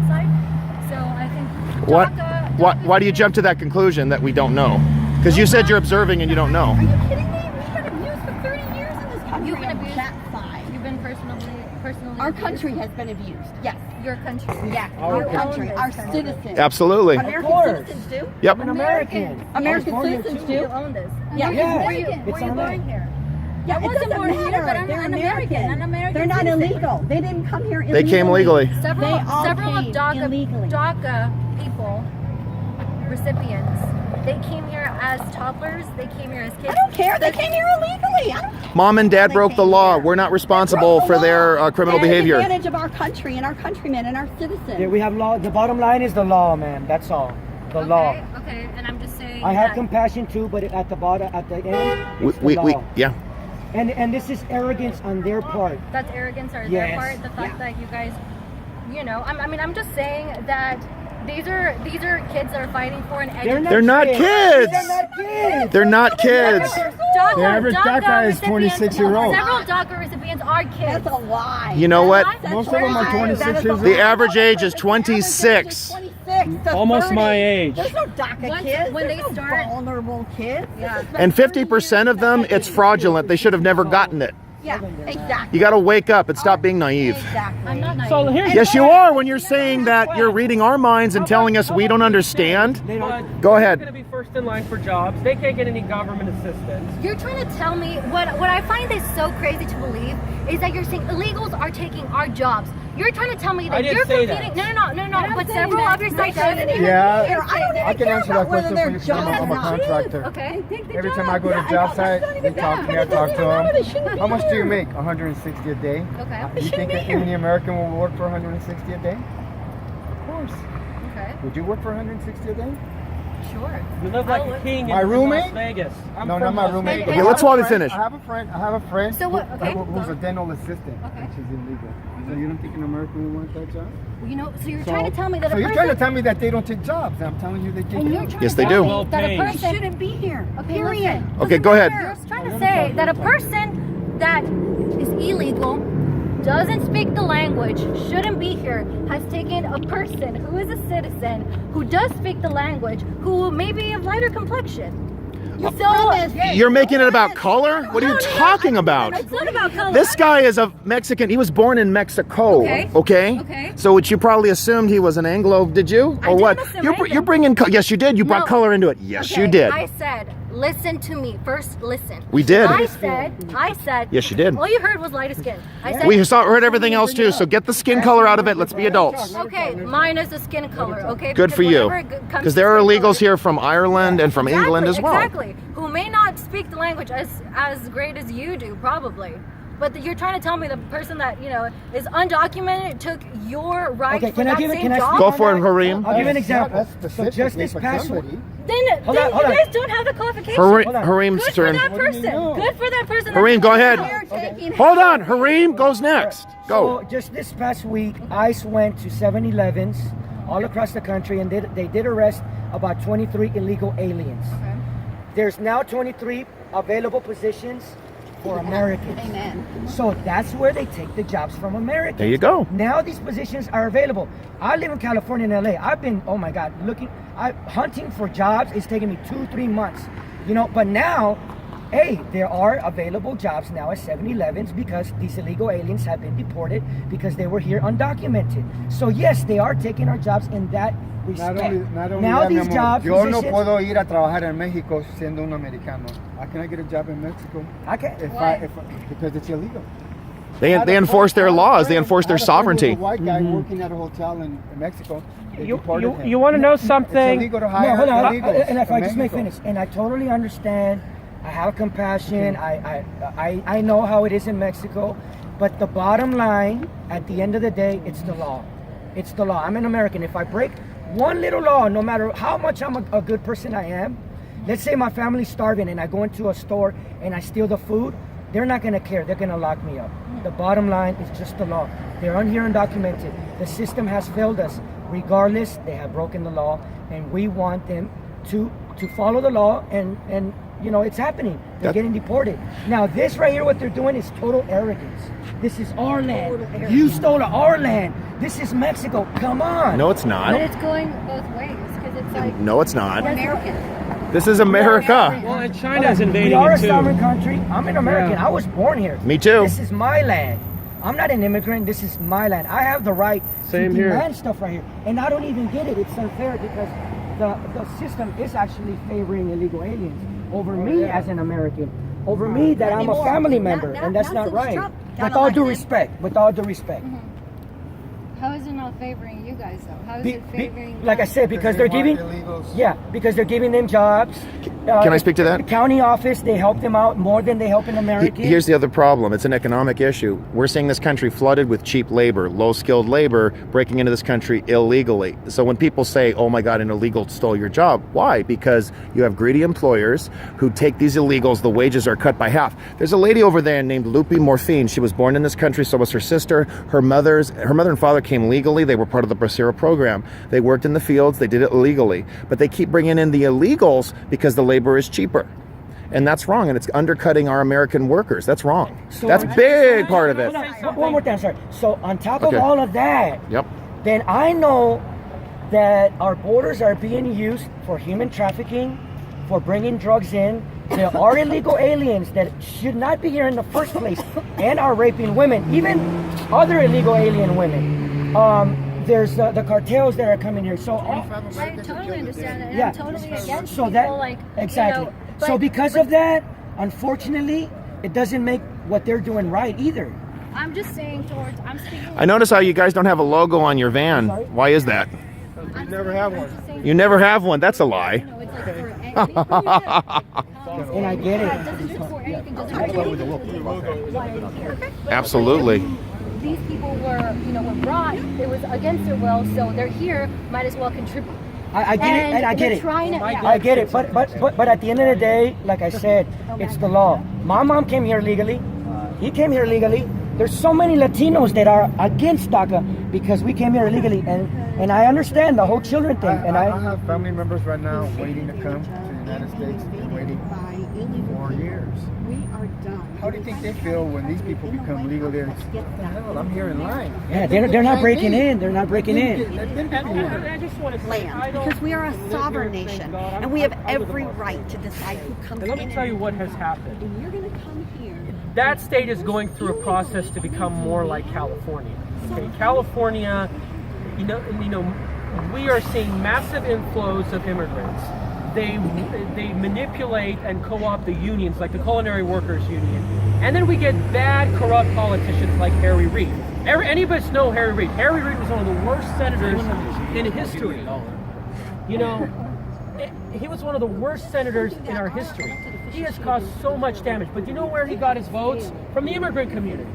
genocide. So I think What? DACA Why do you jump to that conclusion that we don't know? Because you said you're observing and you don't know. Are you kidding me? We've been abused for 30 years in this country. You've been on abused? that side. You've been personally Our abused? country has been abused. Yes. Your country. Yeah. Our Our country. country. Our citizens. Absolutely. American course. citizens do. Yep. I'm an American. American I was born here citizens too. You do. own this. Yeah. Yeah. Were you It's born on that. here? Yeah, I it wasn't doesn't born here, matter. but I'm They're an American. An American They're not citizen. illegal. They didn't come here illegally. They came legally. Several They all of came illegally. DACA people, recipients, they came here as toddlers. They came here as kids. I don't care. They came here illegally. I don't Mom and Dad They broke the came law. here. We're not They responsible broke the for their law. criminal They took behavior. advantage of our country and our countrymen and our citizens. Yeah, we have law. The bottom line is the law, man. That's all. The law. Okay, and I'm just saying. I have that- compassion too, but at the bottom, at the end, it's the We law. yeah. And this is arrogance on their part. That's arrogance on Yes. their part. The fact Yeah. that you guys, I'm just saying that these are kids that are fighting for an education. They're not kids. They're not kids. They're not kids. DACA, The average DACA is recipients- 26-year-old. Several DACA recipients are kids. That's a lie. You know what? That's Most of them are right. 26 That is a years The lie. average age is The average age 26. is 26 to Almost 30. my age. There's no DACA Once- kids. when There's they no start- vulnerable kids. Yeah. This has been And 30 50% of years them, of it's decades. fraudulent. They should have never gotten it. Yeah, exactly. You got to wake up and stop being naive. Exactly. I'm not naive. So here's Yes, you are when you're saying that you're reading our minds and telling us we don't understand. They don't. Go They're ahead. going to be first in line for jobs. They can't get any government assistance. You're trying to tell me what I find is so crazy to believe is that you're saying illegals are taking our jobs. You're trying to tell me that I didn't you're say competing. that. No. But several of your They sites. shouldn't even Yeah. be here. I don't even I can care answer about that whether question they're for you because I'm a jobs or not. contractor. Okay. Every time I go to a job site, they talk to me, I talk to them. How much do you make? 160 a day. Okay. You think any American will work for 160 a day? Of course. Okay. Would you work for 160 a day? Sure. You live like a king My in roommate? Las Vegas. I'm No, from not my Las roommate. Vegas. Okay, let's let it finish. I have a friend So what- okay. who's a dental assistant, Okay. which is illegal. So you don't think an American would want that job? So you're trying to tell me that So a you're person. trying to tell me that they don't take jobs. I'm telling you they take And you're jobs. trying Yes, to they tell do. me that a Well-paid. they person. shouldn't be here. Okay, Period. listen. Okay, go ahead. You're trying to say that a person that is illegal, doesn't speak the language, shouldn't be here, has taken a person who is a citizen, who does speak the language, who may be of lighter complexion. You're making it about color? What are you talking about? It's not about color. This guy is a Mexican. He was born in Mexico. Okay. Okay. So which you probably assumed he was an Anglo, did you? I Or didn't what? assume You're anything. bringing. Yes, you did. You brought No. color into it. Yes, Okay, you did. I said, listen to me. First, listen. We did. I said. Yes, you did. All you heard was light skin. I said. We heard everything else too. So get the skin color out of it. Let's be adults. Okay, mine is the skin color. Okay. Good for you. Because Because there are illegals here from Ireland and from England as well. Exactly. Who may not speak the language as great as you do, probably. But you're trying to tell me the person that is undocumented took your right Okay, for can I that give it- same can I job? Go for it, Hareem. I'll give you an example. That's So just this specifically for past week, somebody. Then Hold on. you guys don't have the qualifications. Hold on. Hareem's Good for turn. that What do you person. know? Good for that person. Hareem, go ahead. Taking Hold on. Hareem goes next. Go. So just this past week, ICE went to 7-Elevens all across the country and they did arrest about 23 illegal aliens. Okay. There's now 23 available positions for Americans. Amen. So that's where they take the jobs from Americans. There you go. Now these positions are available. I live in California and LA. I've been, oh my God, hunting for jobs. It's taken me 2-3 months, but now, hey, there are available jobs now at 7-Elevens because these illegal aliens have been deported because they were here undocumented. So yes, they are taking our jobs in that respect. Not only Now that, mi these amor, jobs, yo no positions, puedo ir a trabajar en México siendo un americano. How can I get a job in Mexico? I can't. Because it's illegal. They enforce their laws. They enforce their sovereignty. A white guy working at a hotel in Mexico. They deported him. You want to know It's something? illegal to No, hire hold on. illegals And if I from just may Mexico. finish, and I totally understand. I have compassion. I know how it is in Mexico, but the bottom line, at the end of the day, it's the law. It's the law. I'm an American. If I break one little law, no matter how much I'm a good person I am, let's say my family's starving and I go into a store and I steal the food, they're not gonna care. They're gonna lock me up. The bottom line is just the law. They're on here undocumented. The system has failed us. Regardless, they have broken the law, and we want them to follow the law and You know, it's happening. They're getting deported. Now, this right here, what they're doing is total arrogance. This is our land. You stole our land. This is Mexico. Come on. No, it's But not. it's going both ways because it's like No, it's not. we're American. This is America. Well, and China's invading We are it a too. sovereign country. I'm an American. Yeah. I was born here. Me too. This is my land. I'm not an immigrant. This is my land. I have the right Same to here. demand stuff right here. And I don't even get it. It's unfair because the system is actually favoring illegal aliens over me as an American. Over me that I'm a Anymore. family member. Not- And that's not not since right. Trump got With all due elected. respect. With all due respect. How is it not favoring you guys though? How is it favoring? Like I said, because they're giving, because they're giving them jobs. Can I speak to that? The county office, they help them out more than they help an American. Here's the other problem. It's an economic issue. We're seeing this country flooded with cheap labor, low-skilled labor breaking into this country illegally. So when people say, oh my God, an illegal stole your job, why? Because you have greedy employers who take these illegals, the wages are cut by half. There's a lady over there named Lupe Morphine. She was born in this country, so was her sister. Her mother and father came legally. They were part of the Bracero program. They worked in the fields. They did it legally. But they keep bringing in the illegals because the labor is cheaper. And that's wrong, and it's undercutting our American workers. That's wrong. So- That's a big part of it. One more time, sorry. So on top Okay. of all of that, Yep. then I know that our borders are being used for human trafficking, for bringing drugs in. There are illegal aliens that should not be here in the first place and are raping women, even other illegal alien women. There's the cartels that are coming here. So I totally understand that. And yeah, I'm totally against so people that like exactly. You know, So but because of that, unfortunately, it doesn't make what they're doing right either. I'm just saying towards. I'm speaking. I notice how you guys don't have a logo on your van. Why is that? You never have one. You never have one. That's a lie. You know, it's like for And I get it. doesn't support anything. Doesn't Absolutely. These people were brought. It was against their will, so they're here. Might as well contribute. I get it, and I get they're it. Trying to, yeah. I get it, but at the end of the day, like I said, it's the law. My mom came here legally. He came here legally. There's so many Latinos that are against DACA because we came here illegally, and I understand the whole children thing. And I have family members right now waiting to come to the United States and waiting 4 years. We are done. How do you think they feel when these people become legal? They're hell, I'm here in line. yeah, they're not breaking in. They're not breaking in. And I just want to say, I Land, don't because we are a live here sovereign and thank nation, God I'm and we have out of the every market. right to decide who comes And let in. me tell you what has happened. And you're going to come here. That state is going through a process to become more like California. Okay, California, you know, we are seeing massive inflows of immigrants. They manipulate and co-opt the unions, like the Culinary Workers Union, and then we get bad, corrupt politicians like Harry Reid. Any of us know Harry Reid. Harry Reid was one of the worst senators in history. You know, he was one of the worst senators in our history. He has caused so much damage. But you know where he got his votes? From the immigrant community.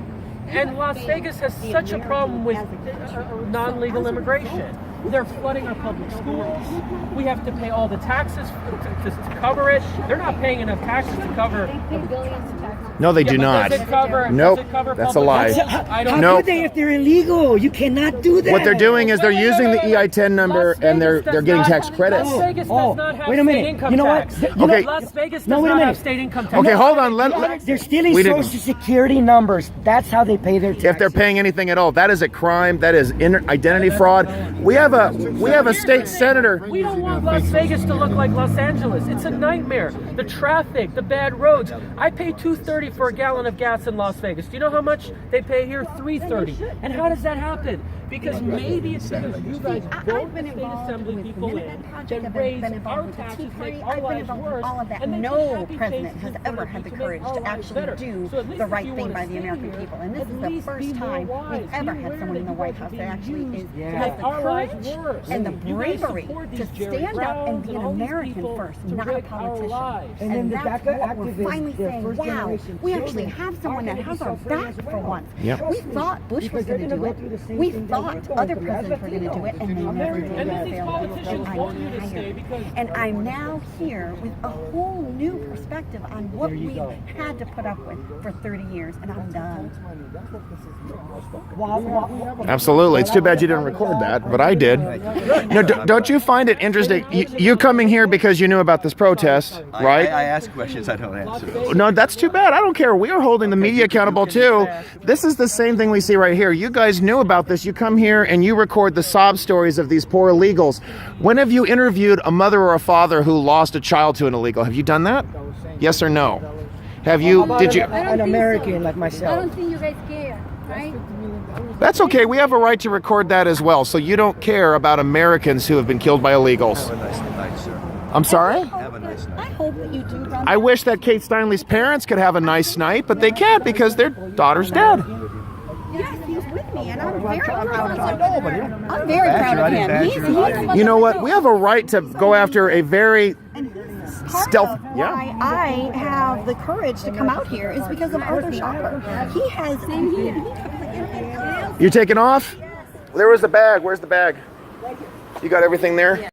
And Las Vegas has such a problem with non-legal immigration. They're flooding our public schools. We have to pay all the taxes to cover it. They're not paying enough taxes to cover. They pay billions of taxes. No, they Yeah, do but not. Does it cover, Nope, does it cover that's a public lie. schools? I don't How Nope. could they if they're illegal? You cannot do that. What they're doing is they're using the EI-10 number and they're getting tax credits. Las Vegas Oh, does not have wait a minute. state income You know what? tax. You know- Okay. Las Vegas does No, wait a not minute. have state income tax. Okay, hold on. They're stealing We Social didn't- Security numbers. That's how they pay their taxes. If they're paying anything at all, that is a crime. That is identity fraud. We have a state senator. We don't want Las Vegas to look like Los Angeles. It's a nightmare. The traffic, the bad roads. I pay $2.30 for a gallon of gas in Las Vegas. Do you know how much they pay here? $3.30. And how does that happen? Because maybe it's because you guys vote I've been state involved assembly with people in, Minuteman Project. then I've raise been our involved with the taxes, Tea Party. make our I've been lives involved worse, with all of that. and they No put happy president faces has in ever front of had the you to make courage our to lives actually better. do So at least the if right you thing wanna by the stay American here, people. And this at is the least first be more time wise. we've ever Be had aware someone in that the you White guys House are that actually being is used to has make the our lives courage worse. and the You guys bravery support to these Jerry stand up and Browns be an all these American people first, to not a rig our politician. lives. And then the that's DACA what we're activists, finally they're saying, first wow, generation We actually have someone that has our back for once. Yep. We thought Bush was going to do it. We thought other presidents were going to do it, and they never did. And then They these failed. politicians I'm want you to stay tired. because And I'm now here with a whole new perspective on what we had to put up with for 30 years, and I'm done. Absolutely. It's too bad you didn't record that, but I did. No, don't you find it interesting? You coming here because you knew about this protest, right? I ask questions, I don't answer them. No, that's too bad. I don't care. We are holding the media accountable too. This is the same thing we see right here. You guys knew about this. You come here and you record the sob stories of these poor illegals. When have you interviewed a mother or a father who lost a child to an illegal? Have you done that? Yes or no? Have you? Did you? An American like I myself. don't think you guys care, right? That's okay. We have a right to record that as well. So you don't care about Americans who have been killed by illegals. Have a nice night, sir. I'm sorry? Have a nice I night. hope that you do. Don. I wish that Kate Steinley's parents could have a nice night, but they can't because their daughter's dead. Yes, he's with me, and I'm very proud of him. I'm very proud of him. He's You know what? We have a right to go after a very part stealth. of why I have the courage to come out here is because of Arthur Schopper. He has. You're taking off? There was the bag. Where's the bag? You got everything there?